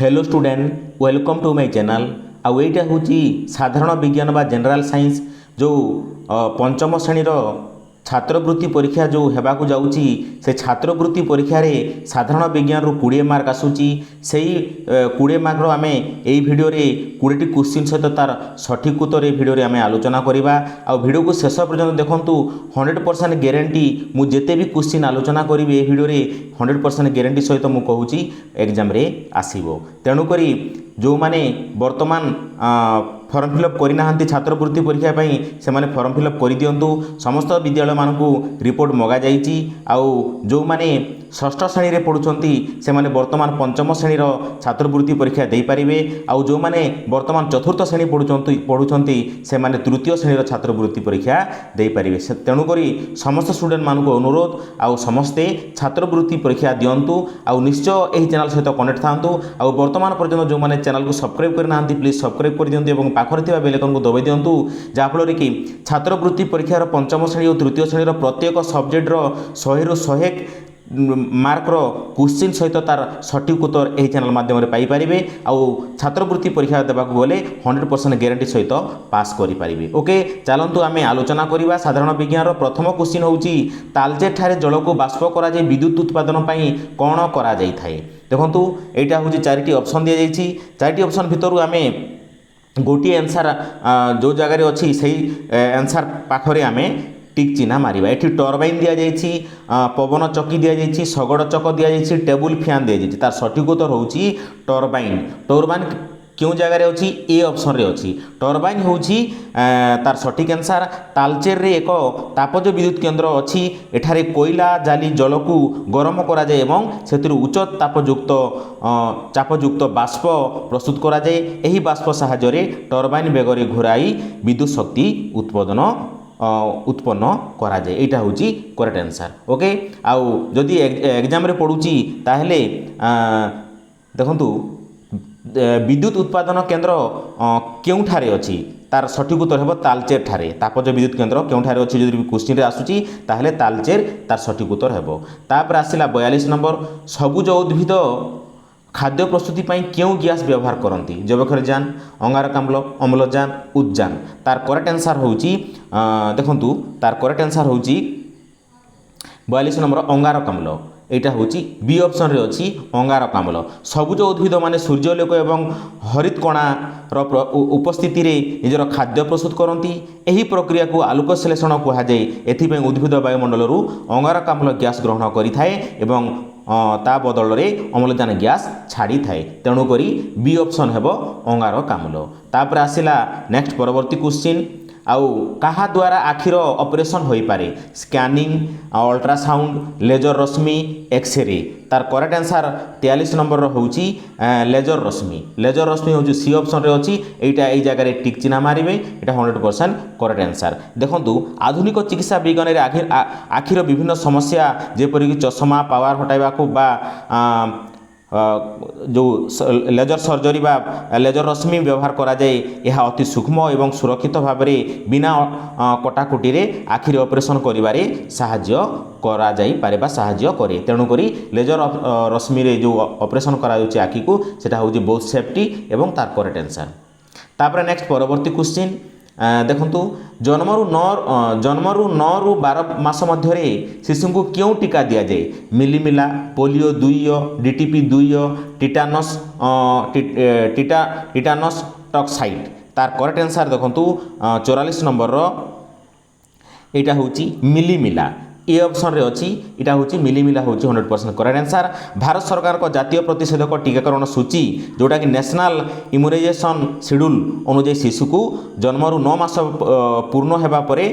Hello student welcome to my channel आउ एटा हूँ साधारण विज्ञान बा जनरल साइंस जो पंचम श्रेणी छात्रवृत्ति परीक्षा जो हेबाकु जाउची से छात्रवृत्ति परीक्षा रे साधारण विज्ञान रो 20 मार्क आसुची सेही 20 मार्क रो आमे एई वीडियो रे 20 टी क्वेश्चन सहित तार सठिक उत्तर ए वीडियो रे आमे आलोचना करिबा आ वीडियो को शेष पर्यंत देखंतु 100% ग्यारंटी मु जेते भी क्वेश्चन आलोचना करिबे ए वीडियो रे 100% ग्यारंटी सहित मु कहूची एग्जाम रे आसीबो तेणु करी जो माने वर्तमान फॉर्म फिलअप करना छात्रवृत्ति परीक्षा से माने फॉर्म फिलअप कर दिंतु समस्त विद्यालय मानू रिपोर्ट मगा जाइए आउ जो माने षष्ठ श्रेणी रे पढ़ुचंती से माने वर्तमान पंचम श्रेणीर छात्रवृत्ति परीक्षा दे पारिबे आउ जो माने वर्तमान चतुर्थ श्रेणी पढ़ुचंती से माने तृतीय श्रेणीर छात्रवृत्ति परीक्षा दे पारिबे तेणु करी समस्त स्टूडेंट मानू अनुरोध आउ समस्ते छात्रवृत्ति परीक्षा दिंतु आउ निश्चय यही चैनल सहित कनेक्ट थांतु आउ वर्तमान पर्यंत जो माने चैनल को सब्सक्राइब करना प्लीज सब्सक्राइब कर दियंतु एवं पाखरे थिबा बेल आइकन को दबाई दियंतु जाफल कि छात्रवृत्ति परीक्षार पंचम श्रेणी और तृतीय श्रेणीर प्रत्येक सब्जेक्टर 100 रु 100 मार्क रो क्वेश्चन सहित तार सठिक उत्तर यही चैनल माध्यम पाइपारे आउ छात्रवृत्ति परीक्षा देवा गले 100% ग्यारंटी सहित पास करें ओके चलतु आम आलोचना करवा साधारण विज्ञान प्रथम क्वेश्चन होची तालचेर ठारे जल को बाष्प करा जाय विद्युत उत्पादन कौन करा जाय थाए देखंतु एटा होची चारिटी ऑप्शन दिया जायछि चारिटी ऑप्शन भितर आम गोटे आंसर जो जगह अच्छी से आंसर पाखरे आम टिक चिन्ह मारिबा एठी टर्बाइन दिया जायछि पवन चक्की दिया जायछि शगड़ चक दिया जायछि टेबुल फैन दिया जायछि तार सठिक उत्तर होछि टर्बाइन टर्बाइन क्यों जगह अच्छी ए ऑप्शन रे अच्छी टर्बाइन होछि तार सठिक आंसर तालचेर रे एक तापज विद्युत केन्द्र अच्छी एठारे कोयला जाली जल को गरम करा जाए एवं सेतिर उच्च चापयुक्त बाष्प प्रस्तुत करा जाए एही बाष्प सहायता रे टर्बाइन बेगरे घुराई विद्युत शक्ति उत्पन्न करा जाए एटा होची करेक्ट आंसर ओके आउ जदि एग्जाम रे पडुची ताहेले देखंतु विद्युत उत्पादन केन्द्र केउठारे अछि तार सठिक उत्तर हेबो तालचेर ठारे तापज विद्युत केन्द्र केउठारे अछि जदि क्वेश्चन रे आसुची ताहेले तालचेर तार सठिक उत्तर हेबो तापर आसिला 42 नंबर सबुज उद्भिद खाद्य प्रस्तुति पाई क्यों गैस व्यवहार करती जैवक्षारजान अंगारकाम्ल अम्लजान उद्जान तार करेक्ट आंसर होची देखंतु तार करेक्ट आंसर होची 42 नंबर अंगारकाम्ल एटा होची बी ऑप्शन रे अछि अंगारकाम्ल सबुज उद्भिद माने सूर्यलोक एवं हरित कणा उपस्थिति रे निजर खाद्य प्रस्तुत करती एही प्रक्रिया को आलोक संश्लेषण कहा जाए एथिपे उद्भिद वायुमंडल रु अंगारकाम्ल गैस ग्रहण करिथाए एवं ता बदल रे अम्लजान गैस छाड़ी थाए तेणु करी बी ऑप्शन हेबो अंगारकाम्ल तापर आसिला नेक्स्ट परवर्ती क्वेश्चन आउ कहा द्वारा आखिर ऑपरेशन होई पारे स्कैनिंग अल्ट्रासाउंड लेजर रश्मि एक्सरे तार करेक्ट आंसर 43 नंबर होची लेजर रश्मि होची सी ऑप्शन रे अछि एटा एई जगह रे टिक चिन्ह मारिबे एटा 100% करेक्ट आंसर देखंतु आधुनिक चिकित्सा विज्ञान रे आखिर विभिन्न समस्या जेपरि कि चश्मा पावर हटाइबा को बा जो लेजर सर्जरी बा लेजर रश्मि व्यवहार करा जाए यह अति सूक्ष्म एवं सुरक्षित भाव में बिना कटाकुटी रे आखिर ऑपरेशन करिबारे साहाय्य करा जाई पारे बा साहाय्य करे तेणु करी लेजर रश्मि रे जो ऑपरेशन करा जाउची आखि को सेटा होची बहुत सेफ्टी एवं तार करेक्ट आंसर तापर नेक्स्ट परवर्ती क्वेश्चन देखंतु जन्मरु 9 रु 12 मास मध्य शिशु को क्यों टीका दिया जाए मिलीमिला पोलियो 2 डीटीपी 2 टिटानस टॉक्साइड तार करेक्ट आंसर देखंतु 44 नंबर एटा होची मिलीमिला ए ऑप्शन रे अछि इटा होची मिलीमिला होची 100% करेक्ट आंसर भारत सरकार को जातीय प्रतिषेधक टीकाकरण सूची जोटा कि नेशनल इम्यूनाइजेशन शेड्यूल अनुसार शिशु को जन्मरु 9 मास पूर्ण हेबा परे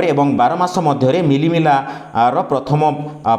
एवं 12 मास मध्य मिलीमिला रो प्रथम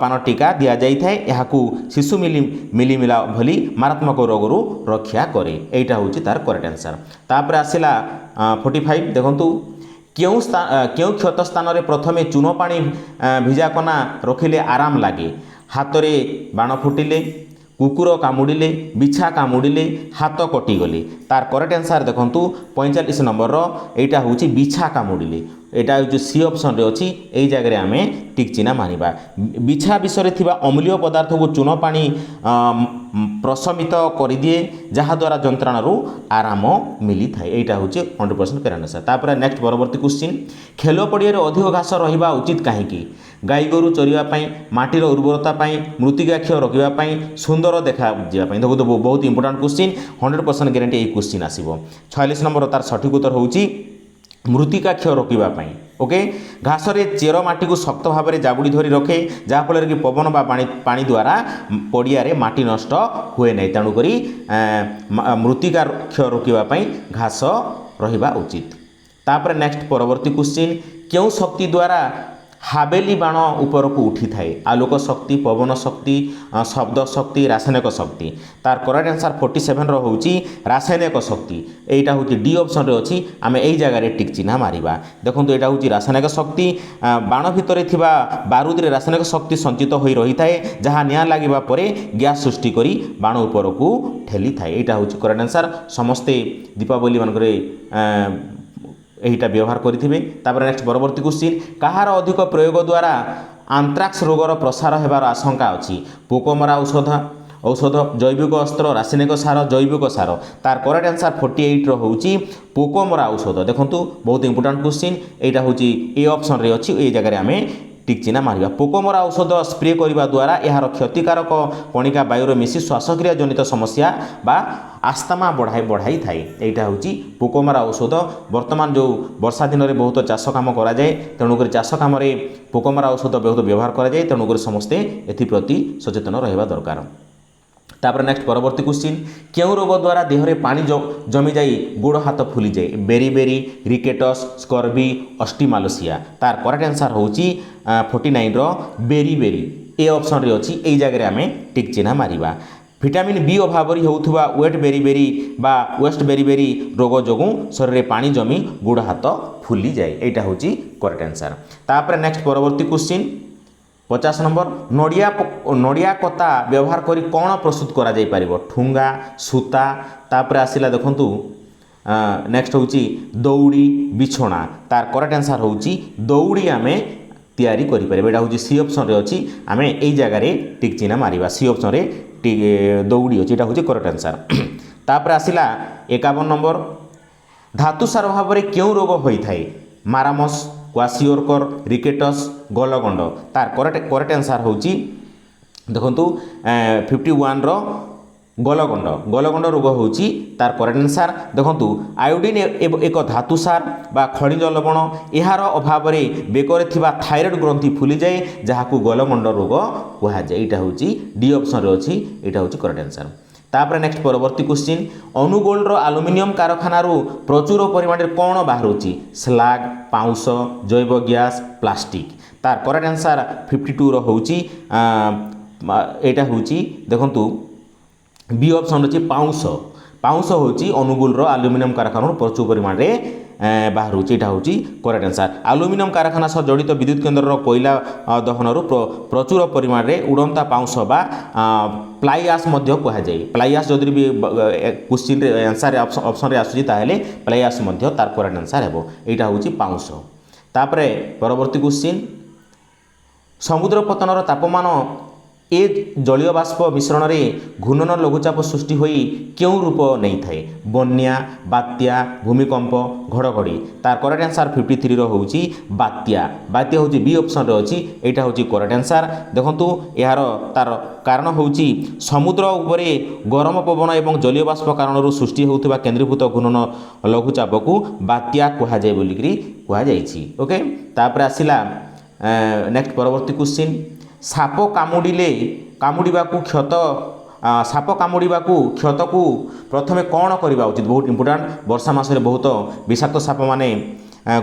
पान टीका दिया जाई थाए याकू शिशु मिलीमिला भली मारात्मक रोगरु रक्षा करे एटा होची तार करेक्ट आंसर तापर आसिला 45 देखंतु क्यों क्षत स्थान रे प्रथमे चून पानी भिजा कना रखिले आराम लगे हाथ रे बाण फुटिले कुकुर कामुड़िले बिछा कामुड़िले हाथ कटिगले तार करेक्ट आंसर देखंतु 45 नंबर एटा होची बिछा कामुड़िले एटा होची सी ऑप्शन रे अछि एई जगह रे आमे टिक चिन्ह मानिबा बिछा विषय रे थिबा अम्लीय पदार्थ को चून पानी ପ୍ରଶମିତ କରିଦିଏ ଯାହାଦ୍ୱାରା ଯନ୍ତ୍ରଣାରୁ ଆରାମ ମିଳିଥାଏ। ଏଇଟା ହେଉଛି 100% କରେକ୍ଟ ଆନ୍ସର। ତାପରେ ନେକ୍ସଟ ପରବର୍ତ୍ତୀ କ୍ୱେଶ୍ଚିନ୍, ଖେଳ ପଡ଼ିଆରେ ଅଧିକ ଘାସ ରହିବା ଉଚିତ କାହିଁକି? ଗାଈ ଗୋରୁ ଚରିବା ପାଇଁ, ମାଟିର ଉର୍ବରତା ପାଇଁ, ମୃତ୍ତିକା କ୍ଷୟ ରୋକିବା ପାଇଁ, ସୁନ୍ଦର ଦେଖାଯିବା ପାଇଁ। ଦେଖନ୍ତୁ ବହୁତ ଇମ୍ପୋର୍ଟାଣ୍ଟ କ୍ୱେଶ୍ଚିନ୍, 100% ଗ୍ୟାରେଣ୍ଟି ଏଇ କ୍ୱେଶ୍ଚିନ୍ ଆସିବ। 46 ନମ୍ବର ତାର ସଠିକ୍ ଉତ୍ତର ହେଉଛି ମୃତ୍ତିକା କ୍ଷୟ ରୋକିବା ପାଇଁ। ଓକେ, ଘାସରେ ଚେର ମାଟିକୁ ଶକ୍ତ ଭାବରେ ଜାବୁଡ଼ି ଧରି ରଖେ ଯାହାଫଳରେ କି ପବନ ବା ପାଣି ଦ୍ୱାରା ପଡ଼ିଆରେ ମାଟି ନଷ୍ଟ ହୁଏ ନାହିଁ। ତେଣୁକରି ମୃତ୍ତିକା କ୍ଷୟ ରୋକିବା ପାଇଁ ଘାସ ରହିବା ଉଚିତ। ତାପରେ ନେକ୍ସଟ ପରବର୍ତ୍ତୀ କ୍ୱେଶ୍ଚିନ୍, କେଉଁ ଶକ୍ତି ଦ୍ୱାରା ହାବେଲି ବାଣ ଉପରକୁ ଉଠିଥାଏ? ଆଲୋକ ଶକ୍ତି, ପବନ ଶକ୍ତି, ଶବ୍ଦ ଶକ୍ତି, ରାସାୟନିକ ଶକ୍ତି। ତାର କରେକ୍ଟ ଆନ୍ସର 47 ହେଉଛି ରାସାୟନିକ ଶକ୍ତି। এইটা হচ্ছে ডি অপশনরে অছি, আমি এই জায়গায় টিক চিহ্ন মারিবা। দেখুন এটা হচ্ছে রাসায়নিক শক্তি। বাণ ভিতরে থাকা বারুদে রাসায়নিক শক্তি সঞ্চিত হয়ে রহিথায় যাহা নিয়া লাগিবা পরে গ্যাস সৃষ্টি করে বাণ উপরকু ঠেলি থাকে। এইটা হচ্ছে করেক্ট আনসার। সমস্তে দীপাবলি মানকরে এইটা ব্যবহার করে। তারপরে নেক্সট পরবর্তী কোশ্চিন, কাহার অধিক প্রয়োগ দ্বারা আন্থ্রাক্স রোগর প্রসার হবার আশঙ্কা অছি? পোকমরা ঔষধ, জৈবিক অস্ত্র, রাসায়নিক সার, জৈবিক সার। তার করেক্ট আনসার 48 হচ্ছে পোকমরা ঔষধ। দেখুন বহুত ইম্পর্টাট কোশ্চিন, এইটা হচ্ছে এ অপশনরে অছি, এই জায়গায় আমি টিক চিহ্ন মারিবা। পোকমরা ঔষধ স্প্রে করা দ্বারা এর ক্ষতিকারক কণিকা বায়ুরে মিশি শ্বাসক্রিয়া জনিত সমস্যা বা আস্থামা বড়াই থাকে। এইটা হচ্ছে পোকমরা ঔষধ। বর্তমান যে বর্ষা দিনের বহুত চাষ কাম করা যায়, তেণুক চাষ কামে পোকমরা ঔষধ বহুত ব্যবহার করা যায়। তেণুক সমস্তে এপ্রতি সচেতন রহবা দরকার। তারপরে নেক্সট পরবর্তী কোশ্চিন, কেউ রোগ দ্বারা দেহরে পানি জমি যাই গোড় হাত ফুলি যায়? বেরি, রিকেটস, স্কর্বি, অস্টিমালোসিয়া। তার করেক্ট আনসার হচ্ছে 49 বেরি। এ অপশনরে অছি, এই জায়গায় আমি টিক চিহ্ন মারিবা। ভিটামিন বি অভাবরে হেউথিবা ওয়েট বেরি বা ওয়েস্ট বেরি রোগ যোগুঁ শরীরে পানি জমি গোড় হাত ফুলি যায়। এইটা হচ্ছে করেক্ট আনসার। তারপরে নেক্সট পরবর্তী কোশ্চিন 50 নম্বর, নড়িয়া কতা ব্যবহার করে কোণ প্রস্তুত করা যাই পারিব? ঠুঙ্গা, সুতা। তারপরে আসিলা দেখুন নেক্সট হচ্ছে দৌড়ি, বিছনা। তার করেক্ট আনসার হচ্ছে দৌড়ি আমি তৈরি করে পারিব। এটা হচ্ছে সি অপশনরে অছি, আমি এই জায়গায় টিক চিহ্ন মারিবা। সি অপশনরে দৌড়ি অছি, এটা হচ্ছে করেক্ট আনসার। তারপরে আসিলা 51 নম্বর, ধাতু সার অভাবে কেউ রোগ হয়ে থাকে? মারামস, কোয়াশিওরকর, রিকেটস, গলগণ্ড। তার করেক্ট আনসার হচ্ছে দেখুন 51 গলগণ্ড রোগ হচ্ছে তার করেক্ট আনসার। দেখুন আয়োডিন এক ধাতু সার বা খনিজ লবণ, এর অভাবে বেকরে থাকা থাইরয়েড গ্রন্থি ফুলি যায় যাহাকু গলগণ্ড রোগ কুহযায়। এইটা হচ্ছে ডি অপশনরে অছি, এটা হচ্ছে করেক্ট আনসার। তারপরে নেক্সট পরবর্তী কোশ্চিন, অনুগোলর আলুমিনিয়ম কারখানার প্রচুর পরিমাণে কোণ বাহুছি? স্লাগ, পাউঁশ, জৈব গ্যাস, প্লাস্টিক। তার করেক্ট আনসার 52 হচ্ছে এটা হচ্ছে দেখুন বি অপশন হচ্ছে পাউঁশ হচ্ছে অনুগুলর আলুমিনিয়ম কারখানার প্রচুর পরিমাণে বাহুছে। এটা হচ্ছে করেক্ট আনসার। আলুমিনিয়ম কারখানা সহ জড়িত বিদ্যুৎ কেন্দ্রর কয়লা দহনর প্রচুর পরিমাণে উড়ন্তা পাউঁশ বা ফ্লাই আশ মধ্য কুহযায়। ফ্লাই আশ যদি বি কোশ্চিন্রে আনসার অপশনরে আসুচি তাহলে ফ্লাই আশ মধ্য তার করেক্ট আনসার হব। এইটা হচ্ছে পাউঁশ। তারপরে পরবর্তী কোশ্চিন, সমুদ্র পতনর তাপমান এ জলীয় বাষ্প মিশ্রণে ঘূর্ণন লঘুচাপ সৃষ্টি হয়ে কেউ রূপ নেই থাকে? বন্যা, বাত্যা, ভূমিকম্প, ঘড়ঘড়ি। তার করেক্ট আনসার 53 হচ্ছে বাত্যা। বাত্যা হচ্ছে বি অপশনরে অছি, এইটা হচ্ছে করেক্ট আনসার। দেখুন এর তার কারণ হচ্ছে সমুদ্র উপরে গরম পবন এবং জলীয় বাষ্প কারণর সৃষ্টি হোৱা কেন্দ্রীভূত ঘূর্ণন লঘুচাপকু বাত্যা কুহযায় বলিকি কুহযাইছি। ওকে, তারপরে আসিলা নেক্সট পরবর্তী কোশ্চিন, সাপ কামুড়িবাকু ক্ষতকু প্রথমে কণ করা উচিত? বহুত ইম্পর্টাট। বর্ষা মাসে বহুত বিষাক্ত সাপ মানে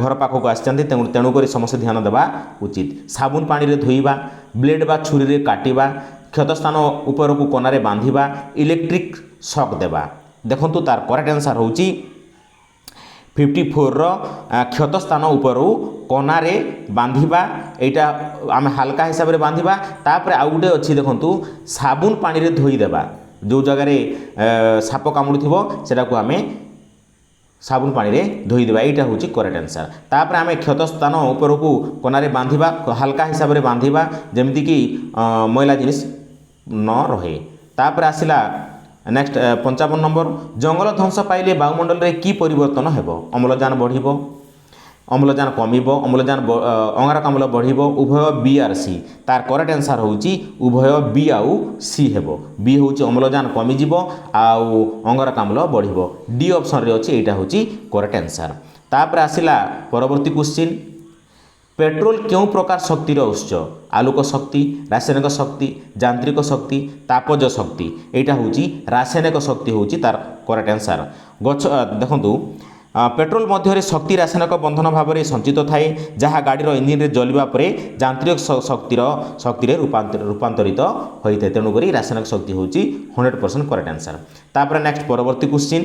ঘর পাখক আসছেন, তেণুক সমস্ত ধ্যান দেওয়া উচিত। সাবুন পানি ধোইবা, ব্লেড বা ছুরি কাটিবা, ক্ষতস্থান উপরকু কণারে বাঁধিবা, ইলেকট্রিক শক দেবা। দেখুন তার করেক্ট আনসার হচ্ছে 54 ক্ষতস্থান উপরু কণারে বাঁধিবা। এইটা আমি হালকা হিসাবে বাঁধিবা। তারপরে আউ গোটে অছি দেখুন সাবুন পানি ধোই দেবা। যে জায়গায় সাপ কামুড়িথিব সেটাকে আমি সাবুন পানি ধোই দেবা। এইটা হচ্ছে করেক্ট আনসার। তারপরে আমি ক্ষতস্থান উপরকু কণারে বাঁধিবা, হালকা হিসাবে বাঁধিবা যেমিতিকি ময়লা জিনিস ন রহে। तापर आसिला नेक्स्ट 55 नंबर जंगल ध्वंस पाइले वायुमंडल रे की परिवर्तन हेबो अम्लजान बढ़िबो अम्लजान कमिबो अम्लजान अंगारकाम्ल बढ़िबो उभय बी आर सी तार करेक्ट आंसर होउची उभय बी आउ सी हेबो बी होउची अम्लजान कमि जिवो आउ अंगारकाम्ल बढ़िबो डी ऑप्शन रे अछि एटा होउची करेक्ट आंसर तापर आसिला परवर्ती क्वेश्चन पेट्रोल क्यों प्रकार शक्तिर उत्स आलोक शक्ति रासायनिक शक्ति यांत्रिक शक्ति तापज शक्ति एटा होउची रासायनिक शक्ति होउची तार करेक्ट आंसर गछ देखंतु पेट्रोल मध्य शक्ति रासायनिक बंधन भाव में संचित थाए जहाँ गाड़ी इंजिन रे जलिबा परे यांत्रिक शक्ति रूपांतरित होता है तेणुक रासायनिक शक्ति होउची 100% करेक्ट आंसर तापर नेक्स्ट परवर्ती क्वेश्चन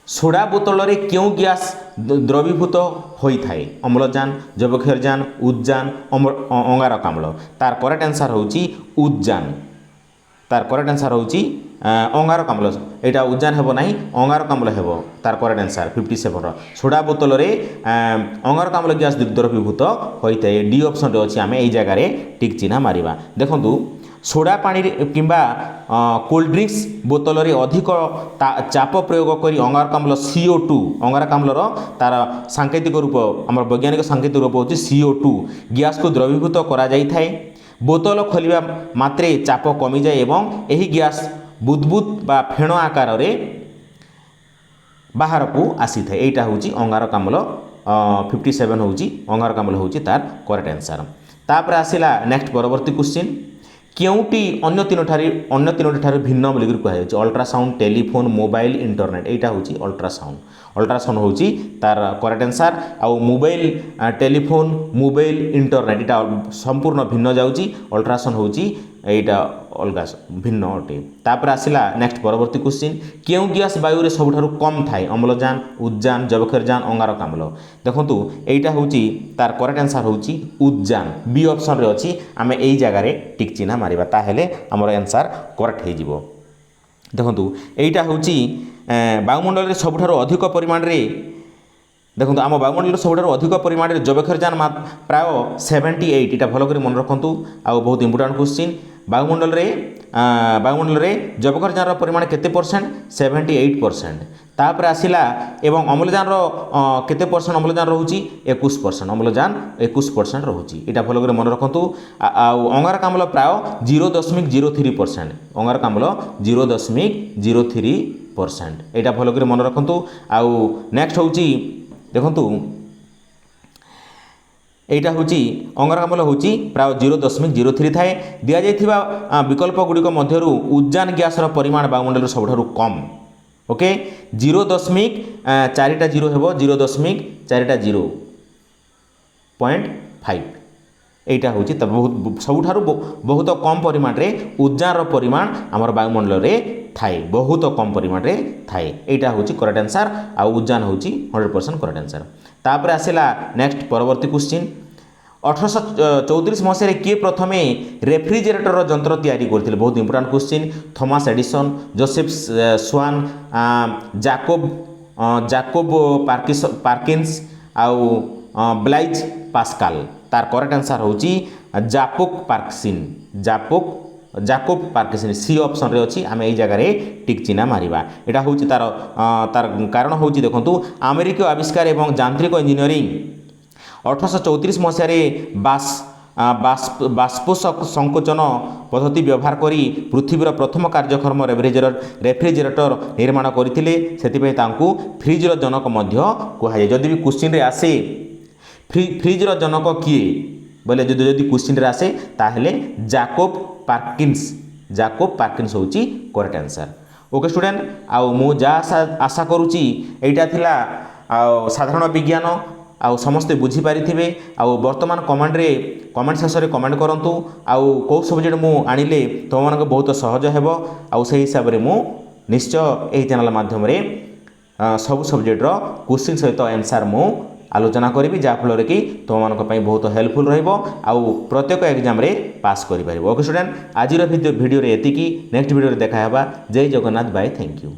सोडा बोतल रे क्यों गैस द्रवीभूत होता है अम्लजान जैवक्षारजान उद्जान अंगारकाम्ल तार करेक्ट आंसर होउची उद्जान तार करेक्ट आंसर होउची अंगारकाम्ल एटा उद्जान हेबो नाही अंगारकाम्ल हेबो तार करेक्ट आंसर 57 सोडा बोतल रे अंगारकाम्ल गैस द्रवीभूत होता है डी ऑप्शन रे अछि आमे एई जगह रे टिक चिन्ह मारिबा देखंतु सोडा पानी किंबा कोल्ड ड्रिंक्स बोतल रे अधिक चाप प्रयोग करी अंगारकाम्ल CO2 अंगारकाम्लर तार सांकेतिक रूप आम वैज्ञानिक सांकेतिक रूप होची CO2 गैस को द्रवीभूत करा जाई थाए बोतल खोलिबा मात्रे चाप कमी जाए एवं एही गैस बुदबुद बा फेण आकार रे बाहर को आसी थाए एटा होची अंगारकाम्ल 57 होची अंगारकाम्ल होची तार करेक्ट आंसर तापर आसिला नेक्स्ट परवर्ती क्वेश्चन क्योंटी अन्य तीनोटी ठारू भिन्न बोलिक कहुच्छे अल्ट्रासाउंड टेलीफोन मोबाइल इंटरनेट एटा होची अल्ट्रासाउंड होची तार करेक्ट आंसर आउ मोबाइल टेलीफोन मोबाइल इंटरनेट एटा संपूर्ण भिन्न जाउची अल्ट्रासाउंड होची एटा अलगा भिन्न अटे तापर आसिला नेक्स्ट परवर्ती क्वेश्चन क्यों गैस वायु रे सबठारु कम थाए अम्लजान उद्जान जैवक्षारजान अंगारकाम्ल देखंतु एटा होची तार करेक्ट आंसर होची उद्जान बी ऑप्शन रे अछि आमे एई जगह रे टिक चिन्ह मारिबा ताहेले हमर आंसर करेक्ट हे जिवो देखंतु एटा होची वायुमंडल रे सबठारु अधिक परिमाण रे देखो आम वायुमंडल सबुठारु अधिक परिमाण में जैवक्षारजान प्राय 78 इटा भल कर मन रखु आउ बहुत इंपोर्टाट क्वेश्चन वायुमंडल रे जैवक्षारजान परिमाण केते परसेंट 78% तापर आसिला एवं अम्लजान केते परसेंट अम्लजान रोची 21% अम्लजान 21% रोची इटा भल कर मन रखु आउ अंगारकाम्ल प्राय 0.03% अंगारकाम्ल 0.03% एटा भल कर मन रखु आउ नेक्स्ट होची देखंतु एटा होची अंगारकाम्ल होची प्राय 0.03 थाए दिया जाइथिबा विकल्प गुड़िक मध्यरु उद्जान गैस परिमाण वायुमंडल सबठारु कम ओके 0.4टा 0 हेबो 0.4टा 0.5 एटा होची त बहुत सबठारु बहुत कम परिमाण रे उद्जान परिमाण हमर वायुमंडल रे थाए बहुत कम परिमाण रे थाए एटा होची करेक्ट आंसर आ उद्जान होची 100% करेक्ट आंसर तापर आसिला नेक्स्ट परवर्ती क्वेश्चन 1834 मसीह किए प्रथमे रेफ्रिजरेटर जंत्र तैयारी करथिले बहुत important question Thomas Edison Joseph Swan Jacob Perkins आउ ब्लाइज पास्कल तार करेक्ट आंसर होची जाकोब पार्किंसन सी ऑप्शन रे अछि आमे एई जगह रे टिक चिन्ह मारिबा एटा होची तार कारण होची देखंतु अमेरिकी आविष्कार एवं यांत्रिक इंजीनियरिंग 1834 मसीह बाष्प संकोचन पद्धति व्यवहार करी पृथ्वीर प्रथम कार्यक्रम रेफ्रिजरेटर निर्माण करथिले सेतिपय तांकू फ्रिजर जनक मध्य कुहाय जदि भी क्वेश्चन रे आसे फ्रिजर जनक किए बोले जदि क्वेश्चन रे आसे ताहेले जाकोब पार्किंस होची करेक्ट आंसर ओके स्टूडेंट आउ मु जा आशा करूची एटा थिला साधारण विज्ञान आउ समस्ते बुझी पारिथिबे आउ वर्तमान कमेंट सेक्शन रे कमेंट करंतु आउ को सब्जेक्ट मु आनिले तो मानक बहुत सहज हेबो आउ सही हिसाब रे मु निश्चय एही चैनल माध्यम रे सब सब्जेक्ट रो क्वेश्चन सहित आंसर मु आलोचना करी जहाँफल कि तुम मानी बहुत हेल्पफुल रहा प्रत्येक एग्जाम रे पास करें ओके स्टूडेंट आज भिडियो एतिकी नेक्स्ट भिडियो देखा जय जगन्नाथ बाय थैंक यू।